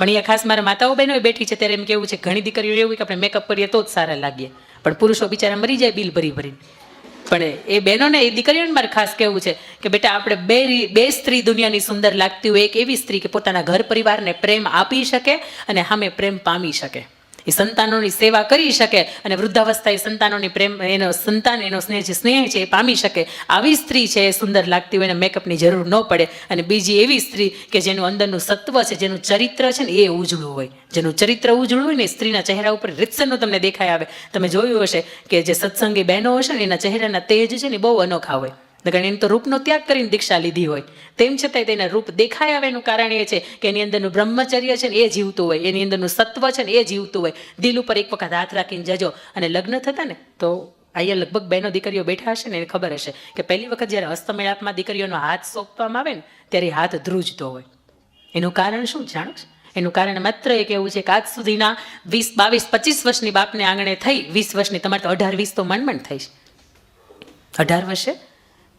પણ અહીંયા ખાસ મારા માતાઓ બહેનો બેઠી છે ત્યારે એમ કેવું છે ઘણી દીકરીઓ એવું કે આપણે મેકઅપ કરીએ તો જ સારા લાગીએ, પણ પુરુષો બિચારા મરી જાય બિલ ભરી ભરીને. પણ એ બહેનોને એ દીકરીઓને મારે ખાસ કહેવું છે કે બેટા આપણે બે સ્ત્રી દુનિયાની સુંદર લાગતી હોય, એક એવી સ્ત્રી કે પોતાના ઘર પરિવારને પ્રેમ આપી શકે અને સામે પ્રેમ પામી શકે, એ સંતાનોની સેવા કરી શકે અને વૃદ્ધાવસ્થાએ સંતાનોની પ્રેમ એનો સંતાન એનો સ્નેહ છે એ પામી શકે. આવી સ્ત્રી છે એ સુંદર લાગતી હોય, એને મેકઅપની જરૂર ન પડે. અને બીજી એવી સ્ત્રી કે જેનું અંદરનું સત્વ છે, જેનું ચરિત્ર છે ને એ ઉજળું હોય, જેનું ચરિત્ર ઉજળું હોય ને સ્ત્રીના ચહેરા ઉપર રીતસરનો તમને દેખાય આવે. તમે જોયું હશે કે જે સત્સંગી બહેનો હશે ને એના ચહેરાના તેજ છે ને બહુ અનોખા હોય, કારણ એને તો રૂપનો ત્યાગ કરીને દીક્ષા લીધી હોય, તેમ છતાંય તેના રૂપ દેખાય આવે એનું કારણ એ છે કે એની અંદરનું બ્રહ્મચર્ય છે ને એ જીવતું હોય, એની અંદરનું સત્વ છે ને એ જીવતું હોય. દિલ ઉપર એક વખત હાથ રાખીને જજો. અને લગ્ન થતા ને તો અહીંયા લગભગ બહેનો દીકરીઓ બેઠા હશે ને એને ખબર હશે કે પહેલી વખત જ્યારે હસ્તમેળાપમાં દીકરીઓનો હાથ સોંપવામાં આવે ને ત્યારે હાથ ધ્રુજતો હોય. એનું કારણ શું જાણો છો? એનું કારણ માત્ર એક એવું છે કે આજ સુધીના 20, 22, 25 વર્ષની બાપને આંગણે થઈ, 20 વર્ષની, તમારે તો 18, 20 તો માંડ થઈ છે. 18 વર્ષે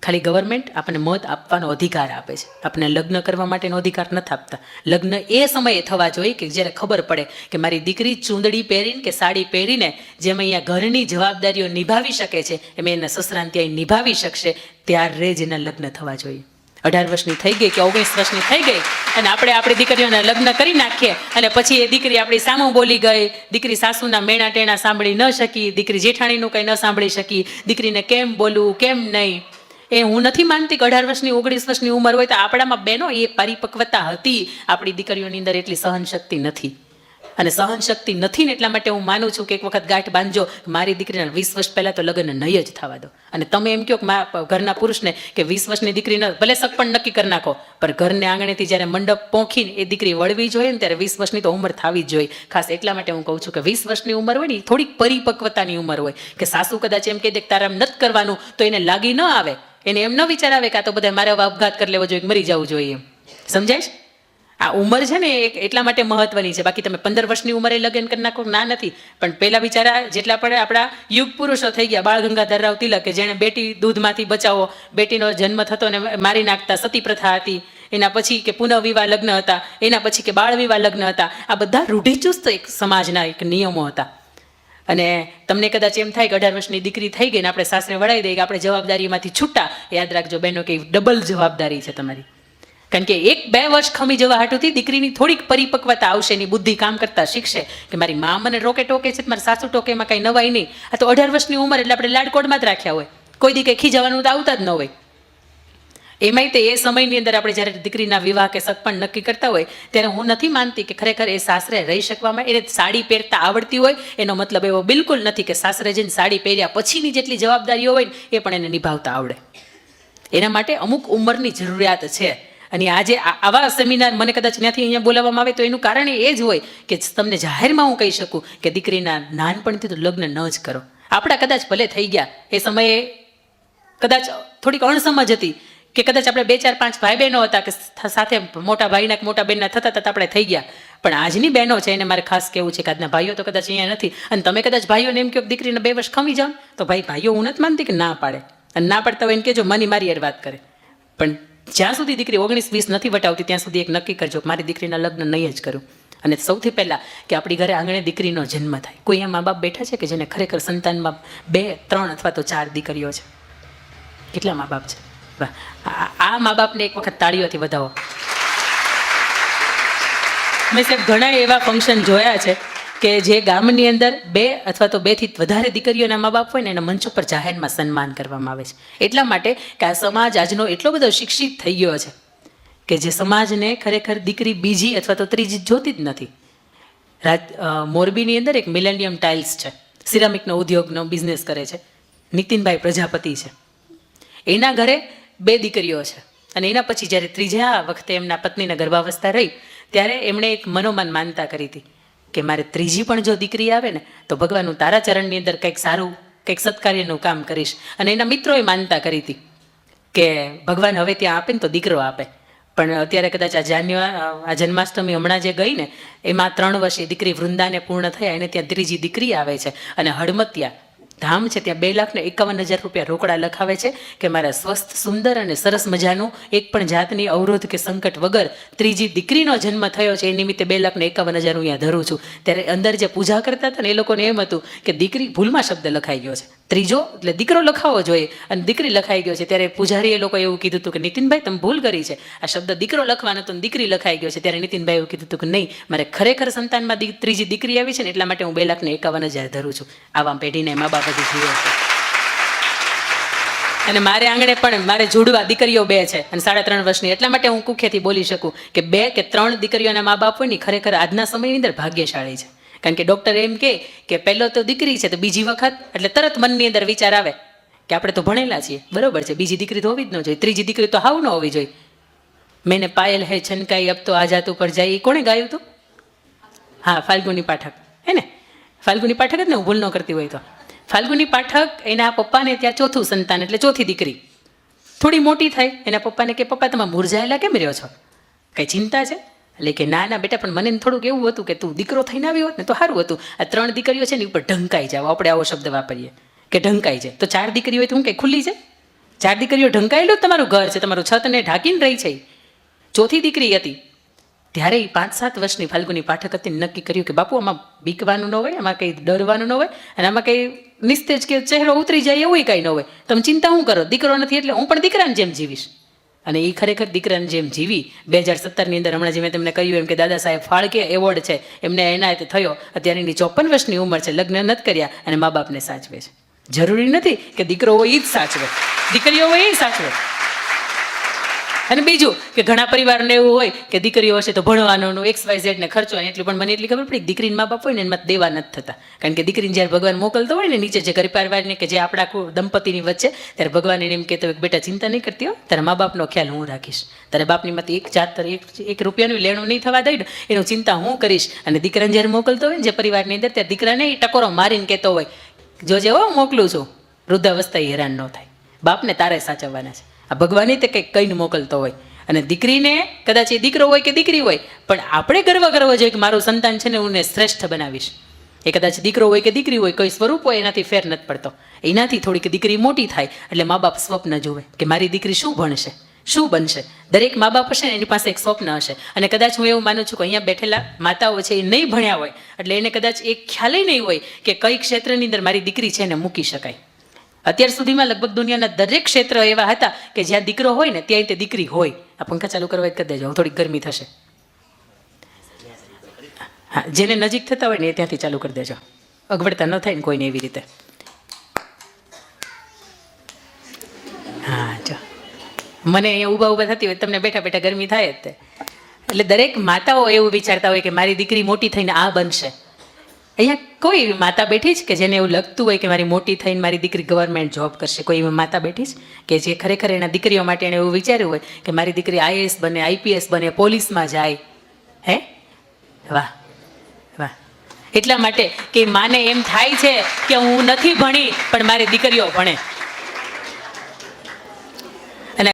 ખાલી ગવર્મેન્ટ આપણને મત આપવાનો અધિકાર આપે છે, આપણને લગ્ન કરવા માટેનો અધિકાર નથી આપતા. લગ્ન એ સમયે થવા જોઈએ કે જ્યારે ખબર પડે કે મારી દીકરી ચૂંદડી પહેરીને કે સાડી પહેરીને જેમ અહીંયા ઘરની જવાબદારીઓ નિભાવી શકે છે એમ એના સસરાને ત્યાં નિભાવી શકશે, ત્યારે જ એના લગ્ન થવા જોઈએ. 18 વર્ષની થઈ ગઈ કે 19 વર્ષની થઈ ગઈ અને આપણે આપણી દીકરીઓના લગ્ન કરી નાખીએ અને પછી એ દીકરી આપણી સામું બોલી ગઈ, દીકરી સાસુના મેણા ટેણા સાંભળી ન શકી, દીકરી જેઠાણીનું કંઈ ન સાંભળી શકી, દીકરીને કેમ બોલવું કેમ નહીં. એ હું નથી માનતી કે 18 વર્ષની 19 વર્ષની ઉંમર હોય તો આપણામાં બહેનો એ પરિપક્વતા હતી, આપણી દીકરીઓની અંદર એટલી સહનશક્તિ નથી. અને સહનશક્તિ નથી ને એટલા માટે હું માનું છું કે એક વખત ગાંઠ બાંધજો, મારી દીકરીને 20 વર્ષ પહેલાં તો લગ્ન નહીં જ થવા દો. અને તમે એમ કહો કે ઘરના પુરુષને કે 20 વર્ષની દીકરીને ભલે સગ પણ નક્કી કરી નાખો, પણ ઘરને આંગણેથી જ્યારે મંડપ પહોંચીને એ દીકરી વળવી જોઈએ ને ત્યારે 20 વર્ષની તો ઉંમર થવી જ જોઈએ. ખાસ એટલા માટે હું કહું છું કે 20 વર્ષની ઉંમર હોય ને એ થોડીક પરિપક્વતાની ઉંમર હોય કે સાસુ કદાચ એમ કહી દે કે તારે આમ નથી કરવાનું તો એને લાગી ન આવે, એને એમ ન વિચાર આવે કે આ તો બધા મારે અપઘાત કરી લેવો જોઈએ, મરી જવું જોઈએ. સમજાય છે? આ ઉંમર છે ને એટલા માટે મહત્વની છે. બાકી તમે 15 વર્ષની ઉંમરે લગ્ન કરી નાખો ના નથી, પણ પહેલા બિચારા જેટલા પણ આપણા યુગ પુરુષો થઈ ગયા, બાળ ગંગાધર રાવ તિલક કે જેણે બેટી દૂધમાંથી બચાવો, બેટીનો જન્મ થતો ને મારી નાખતા, સતી પ્રથા હતી, એના પછી કે પુનઃવિવાહ લગ્ન હતા, એના પછી કે બાળ વિવાહ લગ્ન હતા, આ બધા રૂઢિચુસ્ત એક સમાજના એક નિયમો હતા. અને તમને કદાચ એમ થાય કે 18 વર્ષની દીકરી થઈ ગઈ ને આપણે સાસરે વળાવી દઈએ કે આપણે જવાબદારીમાંથી છૂટા, યાદ રાખજો બહેનો કે ડબલ જવાબદારી છે તમારી. કારણ કે 1-2 વર્ષ ખમી જવા હાટુથી દીકરીની થોડીક પરિપક્વતા આવશે, એની બુદ્ધિ કામ કરતા શીખશે કે મારી મા મને રોકે ટોકે છે, મારી સાસુ ટોકે, એમાં કંઈ નવાઈ નહીં. આ તો 18 વર્ષની ઉંમર એટલે આપણે લાડકોડમાં જ રાખ્યા હોય, કોઈ દી કંઈ ખીજવાનું તો આવતા જ ન હોય. એમાંય તે એ સમયની અંદર આપણે જ્યારે દીકરીના વિવાહ કે સગપણ નક્કી કરતા હોય ત્યારે હું નથી માનતી કે ખરેખર એ સાસરે રહી શકવામાં એને સાડી પહેરતા આવડતી હોય, એનો મતલબ એવો બિલકુલ નથી કે સાસરે જઈને સાડી પહેર્યા પછીની જેટલી જવાબદારીઓ હોય ને એ પણ એને નિભાવતા આવડે. એના માટે અમુક ઉંમરની જરૂરિયાત છે. અને આજે આવા સેમિનાર મને કદાચ ત્યાંથી અહીંયા બોલાવવામાં આવે તો એનું કારણ એ જ હોય કે તમને જાહેરમાં હું કહી શકું કે દીકરીના નાનપણથી તો લગ્ન ન જ કરો. આપણા કદાચ ભલે થઈ ગયા, એ સમયે કદાચ થોડીક અણસમજ હતી કે કદાચ આપણે 2, 4, 5 ભાઈ બહેનો હતા કે સાથે મોટા ભાઈના કે મોટા બહેનના થતા થતા આપણે થઈ ગયા. પણ આજની બહેનો છે એને મારે ખાસ કહેવું છે કે આજના ભાઈઓ તો કદાચ અહીંયા નથી. અને તમે કદાચ ભાઈઓને એમ કહો કે દીકરીને 2 વર્ષ ખમી જાઓ તો ભાઈઓ હું નથી માનતી કે ના પાડે, અને ના પાડતા હોય એને કહેજો મારી યાર વાત કરે. પણ જ્યાં સુધી દીકરી 19-20 નથી વટાવતી ત્યાં સુધી એક નક્કી કરજો કે મારી દીકરીના લગ્ન નહીં જ કરું. અને સૌથી પહેલાં કે આપણી ઘરે આંગણે દીકરીનો જન્મ થાય. કોઈ અહીંયા મા બાપ બેઠા છે કે જેને ખરેખર સંતાનમાં 2, 3 અથવા તો 4 દીકરીઓ છે? કેટલા મા બાપ છે? આ મા બાપને એક વખત તાળીઓથી વધાવો. મેં સાહેબ ઘણા એવા ફંક્શન જોયા છે કે જે ગામની અંદર 2 અથવા તો 2 થી વધારે દીકરીઓના મા બાપ હોય ને એના મંચ ઉપર જાહેરમાં સન્માન કરવામાં આવે છે. એટલા માટે કે આ સમાજ આજનો એટલો બધો શિક્ષિત થઈ ગયો છે કે જે સમાજને ખરેખર દીકરી બીજી અથવા તો ત્રીજી જોતી જ નથી. મોરબીની અંદર એક મિલેનિયમ ટાઇલ્સ છે, સિરામિકનો ઉદ્યોગનો બિઝનેસ કરે છે, નીતિનભાઈ પ્રજાપતિ છે. એના ઘરે 2 દીકરીઓ છે અને એના પછી જ્યારે ત્રીજા વખતે એમના પત્નીને ગર્ભાવસ્થા રહી ત્યારે એમણે એક મનોમન માનતા કરી હતી કે મારે ત્રીજી પણ જો દીકરી આવે ને તો ભગવાન હું તારા ચરણની અંદર કંઈક સારું, કંઈક સત્કાર્યનું કામ કરીશ. અને એના મિત્રોએ માનતા કરી હતી કે ભગવાન હવે ત્યાં આપે ને તો દીકરો આપે. પણ અત્યારે કદાચ આ જન્માષ્ટમી હમણાં જે ગઈ ને એમાં 3 વર્ષે દીકરી વૃંદાને પૂર્ણ થયા, એને ત્યાં ત્રીજી દીકરી આવે છે. અને હડમતિયા ધામ છે ત્યાં 2,51,000 રૂપિયા રોકડા લખાવે છે કે મારા સ્વસ્થ સુંદર અને સરસ મજાનું એક પણ જાતની અવરોધ કે સંકટ વગર ત્રીજી દીકરીનો જન્મ થયો છે એ નિમિત્તે 2,51,000 હું અહીંયા ધરું છું. ત્યારે અંદર જે પૂજા કરતા હતા ને એ લોકોને એમ હતું કે દીકરી ભૂલમાં શબ્દ લખાઈ ગયો છે, ત્રીજો એટલે દીકરો લખાવો જોઈએ અને દીકરી લખાઈ ગયો છે. ત્યારે પૂજારીએ લોકો એવું કીધું હતું કે નીતિનભાઈ તમે ભૂલ કરી છે, આ શબ્દ દીકરો લખવાનો હતો દીકરી લખાઈ ગયો છે. ત્યારે નીતિનભાઈ એવું કીધું હતું કે નહીં, મારે ખરેખર સંતાનમાં ત્રીજી દીકરી આવી છે ને એટલા માટે હું 2,51,000 ધરું છું. આવા પેઢીને મા બાપ હજી જીવે છે. અને મારે આંગણે પણ મારે જોડવા દીકરીઓ 2 છે અને 3.5 વર્ષની. એટલા માટે હું કુખ્યાથી બોલી શકું કે 2 કે 3 દીકરીઓના મા બાપ હોય ને ખરેખર આજના સમયની અંદર ભાગ્યશાળી છે. કારણ કે ડૉક્ટર એમ કે પહેલો તો દીકરી છે તો બીજી વખત એટલે તરત મનની અંદર વિચાર આવે કે આપણે તો ભણેલા છીએ, બરોબર છે, બીજી દીકરી તો હોવી જ ન જોઈએ, ત્રીજી દીકરી તો હાવ ન હોવી જોઈએ. મેને પાયલ હે છનકાઈ અબ તો આજાત ઉપર જાય, એ કોણે ગાયું હતું? હા, ફાલ્ગુની પાઠક, હે ને? ફાલ્ગુની પાઠક જ ને, હું ભૂલ ન કરતી હોય તો. ફાલ્ગુની પાઠક એના પપ્પાને ત્યાં ચોથું સંતાન એટલે ચોથી દીકરી. થોડી મોટી થાય એના પપ્પાને કે પપ્પા તમે મુરઝાયેલા કેમ રહ્યો છો, કંઈ ચિંતા છે? એટલે કે ના ના બેટા, પણ મને થોડુંક એવું હતું કે તું દીકરો થઈને આવ્યો હોત ને તો સારું હતું. આ 3 દીકરીઓ છે ને ઉપર ઢંકાઈ જાવ, આપણે આવો શબ્દ વાપરીએ કે ઢંકાઈ જાય. તો 4 દીકરીઓ હોય તો હું કંઈ ખુલ્લી છે? 4 દીકરીઓ ઢંકાયેલું જ તમારું ઘર છે, તમારું છતને ઢાંકીને રહી છે. ચોથી દીકરી હતી ત્યારે 5-7 વર્ષની ફાલ્ગુની પાઠક હતી, નક્કી કર્યું કે બાપુ આમાં બીકવાનું ન હોય, આમાં કંઈ ડરવાનું ન હોય અને આમાં કંઈ નિસ્તેજ કે ચહેરો ઉતરી જાય એવું કંઈ ન હોય. તમે ચિંતા શું કરો, દીકરો નથી એટલે હું પણ દીકરાની જેમ જીવીશ. અને એ ખરેખર દીકરાની જેમ જીવી. 2017ની અંદર હમણાં જે મેં તમને કહ્યું એમ કે દાદા સાહેબ ફાળકે એવોર્ડ છે એમને એનાયત થયો. અત્યારે એની 54 વર્ષની ઉંમર છે, લગ્ન નથી કર્યા અને મા બાપને સાચવે છે. જરૂરી નથી કે દીકરો હોય એ જ સાચવે, દીકરીઓ હોય એ સાચવે. અને બીજું કે ઘણા પરિવારને એવું હોય કે દીકરીઓ હશે તો ભણવાનો XYZ ને ખર્ચો, એટલું પણ મને એટલી ખબર પડી દીકરીને મા બાપ હોય ને એમાં દેવા નથી થતા. કારણ કે દીકરીને જ્યારે ભગવાન મોકલતો હોય ને નીચે જે પરિવારને કે જે આપણા દંપતીની વચ્ચે, ત્યારે ભગવાન એને એમ કહેતો હોય કે બેટા ચિંતા નહીં કરતી હો, તારા મા બાપનો ખ્યાલ હું રાખીશ, તારા બાપની માંથી એક રૂપિયાનું લેણું નહીં થવા દઈ ને એનું ચિંતા હું કરીશ. અને દીકરાને જ્યારે મોકલતો હોય ને જે પરિવારની અંદર, ત્યારે દીકરાને એ ટકોરો મારીને કહેતો હોય જોજે હો મોકલું છું, વૃદ્ધાવસ્થા હેરાન ન થાય, બાપને તારે સાચવવાના છે. આ ભગવાને તે કંઈક કહીને મોકલતો હોય. અને દીકરીને કદાચ એ દીકરો હોય કે દીકરી હોય પણ આપણે ગર્વ કરવો જોઈએ કે મારું સંતાન છે ને હું એને શ્રેષ્ઠ બનાવીશ. એ કદાચ દીકરો હોય કે દીકરી હોય, કોઈ સ્વરૂપ હોય એનાથી ફેર નથી પડતો. એનાથી થોડીક દીકરી મોટી થાય એટલે મા બાપ સ્વપ્ન જુએ કે મારી દીકરી શું ભણશે, શું બનશે. દરેક મા બાપ હશે ને એની પાસે એક સ્વપ્ન હશે. અને કદાચ હું એવું માનું છું કે અહીંયા બેઠેલા માતાઓ છે એ નહીં ભણ્યા હોય એટલે એને કદાચ એક ખ્યાલ નહીં હોય કે કઈ ક્ષેત્રની અંદર મારી દીકરી છે એને મૂકી શકાય. અત્યાર સુધીમાં લગભગ દુનિયાના દરેક ક્ષેત્ર એવા હતા કે જ્યાં દીકરો હોય ને ત્યાં તે દીકરી હોય. આ પંખા ચાલુ કરવા કરી દેજો, થોડીક ગરમી થશે. હા, જેને નજીક થતા હોય ને એ ત્યાંથી ચાલુ કરી દેજો, અગવડતા ન થાય ને કોઈને એવી રીતે. હા, જો મને અહીંયા ઊભા થતી હોય, તમને બેઠા બેઠા ગરમી થાય જ તે. એટલે દરેક માતાઓ એવું વિચારતા હોય કે મારી દીકરી મોટી થઈને આ બનશે. અહીંયા કોઈ એવી માતા બેઠી છે કે જેને એવું લગતું હોય કે મારી મોટી થઈને મારી દીકરી ગવર્મેન્ટ જોબ કરશે? કોઈ એવી માતા બેઠી છે કે જે ખરેખર એના દીકરીઓ માટે એને એવું વિચાર્યું હોય કે મારી દીકરી IAS બને, IPS બને, પોલીસમાં જાય? હે, વાહ વાહ. એટલા માટે કે માને એમ થાય છે કે હું નથી ભણી પણ મારી દીકરીઓ ભણે.